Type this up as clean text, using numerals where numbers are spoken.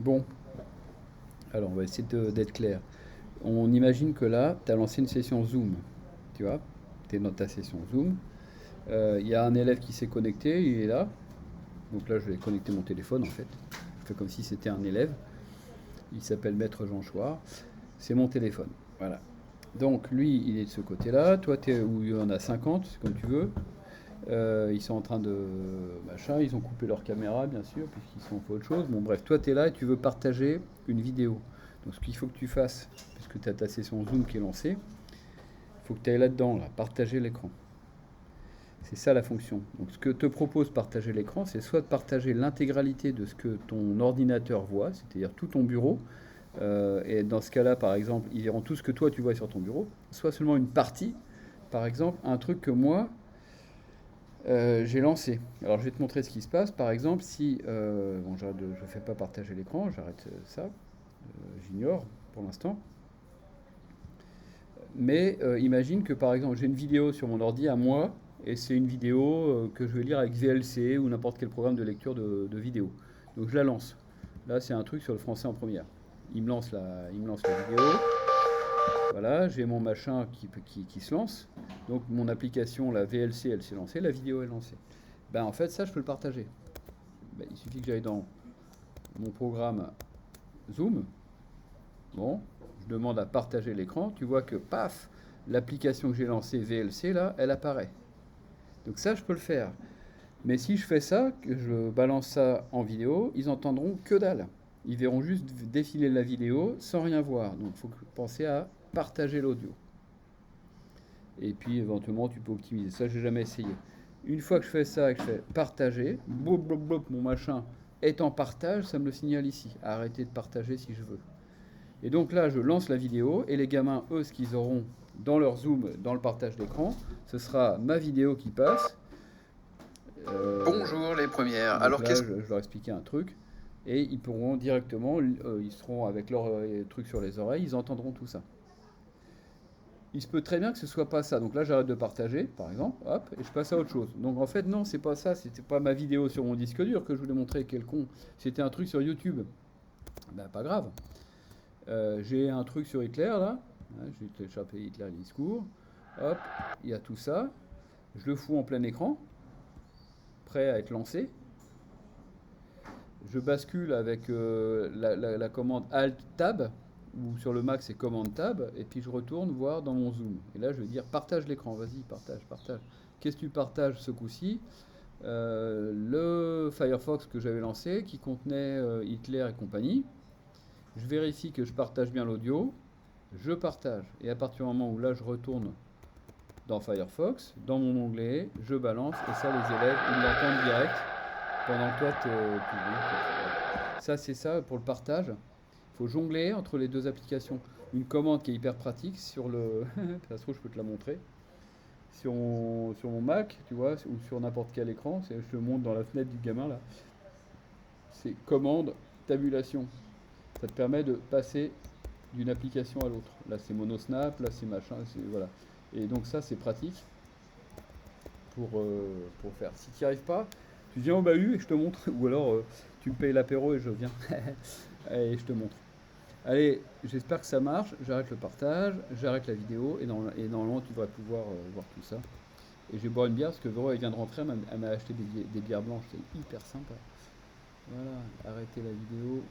Bon, alors on va essayer d'être clair. On imagine que là, tu as lancé une session Zoom. Tu vois, tu es dans ta session Zoom. Il y a un élève qui s'est connecté, il est là. Donc là, je vais connecter mon téléphone en fait. Je fais comme si c'était un élève. Il s'appelle Maître Jean Chouard. C'est mon téléphone. Voilà. Donc lui, il est de ce côté-là. Toi, tu es où il y en a 50, c'est comme tu veux. Ils sont en train de machin, ils ont coupé leur caméra bien sûr, puisqu'ils sont fait autre chose. Bon bref, toi tu es là et tu veux partager une vidéo. Donc ce qu'il faut que tu fasses, puisque tu as ta session Zoom qui est lancée, il faut que tu ailles là-dedans, là, partager l'écran. C'est ça la fonction. Donc ce que te propose partager l'écran, c'est soit de partager l'intégralité de ce que ton ordinateur voit, c'est-à-dire tout ton bureau, et dans ce cas-là par exemple, ils verront tout ce que toi tu vois sur ton bureau, soit seulement une partie, par exemple un truc que moi j'ai lancé. Alors je vais te montrer ce qui se passe. Par exemple, si bon, je ne fais pas partager l'écran, j'arrête ça, j'ignore pour l'instant. Mais imagine que par exemple j'ai une vidéo sur mon ordi à moi et c'est une vidéo que je vais lire avec VLC ou n'importe quel programme de lecture de vidéo. Donc je la lance. Là c'est un truc sur le français en première. Il me lance la vidéo. Voilà, j'ai mon machin qui se lance. Donc mon application, la VLC, elle s'est lancée, la vidéo est lancée. Ben en fait ça je peux le partager. Ben, il suffit que j'aille dans mon programme Zoom. Bon, je demande à partager l'écran. Tu vois que paf, l'application que j'ai lancée VLC là, elle apparaît. Donc ça je peux le faire. Mais si je fais ça, que je balance ça en vidéo, ils entendront que dalle. Ils verront juste défiler la vidéo sans rien voir. Donc il faut penser à partager l'audio. Et puis éventuellement tu peux optimiser. Ça j'ai jamais essayé. Une fois que je fais ça et que je fais partager, bloup, bloup, bloup, mon machin est en partage, ça me le signale ici. Arrêtez de partager si je veux. Et donc là je lance la vidéo et les gamins, eux, ce qu'ils auront dans leur zoom, dans le partage d'écran, ce sera ma vidéo qui passe. Bonjour les premières. Donc Alors là qu'est-ce je leur expliquer un truc. Et ils pourront directement, ils seront avec leur truc sur les oreilles, ils entendront tout ça. Il se peut très bien que ce soit pas ça. Donc là, j'arrête de partager, par exemple, hop, et je passe à autre chose. Donc en fait, non, c'est pas ça. C'était pas ma vidéo sur mon disque dur que je voulais montrer, quel con. C'était un truc sur YouTube. Ben, pas grave. J'ai un truc sur Hitler, là. J'ai téléchargé Hitler, les discours. Hop, il y a tout ça. Je le fous en plein écran, prêt à être lancé. Je bascule avec la commande Alt-Tab, ou sur le Mac c'est Command Tab, et puis je retourne voir dans mon Zoom. Et là je vais dire partage l'écran, vas-y, partage, partage. Qu'est-ce que tu partages ce coup-ci? Le Firefox que j'avais lancé, qui contenait Hitler et compagnie. Je vérifie que je partage bien l'audio, je partage. Et à partir du moment où là je retourne dans Firefox, dans mon onglet, je balance, et ça les élèves, ils l'entendent direct pendant que toi, ça, c'est ça pour le partage. Il faut jongler entre les deux applications. Une commande qui est hyper pratique sur le. Ça se trouve, je peux te la montrer. Sur mon Mac, tu vois, ou sur n'importe quel écran, je te montre dans la fenêtre du gamin là. C'est commande tabulation. Ça te permet de passer d'une application à l'autre. Là, c'est Monosnap, là, c'est machin, voilà. Et donc, ça, c'est pratique pour faire. Si tu n'y arrives pas, tu viens au bahut et je te montre. Ou alors, tu me payes l'apéro et je viens. Et je te montre. Allez, j'espère que ça marche. J'arrête le partage, j'arrête la vidéo et normalement tu devrais pouvoir voir tout ça. Et je vais boire une bière parce que Véro elle vient de rentrer, elle m'a acheté des bières blanches, c'est hyper sympa. Voilà, arrêtez la vidéo.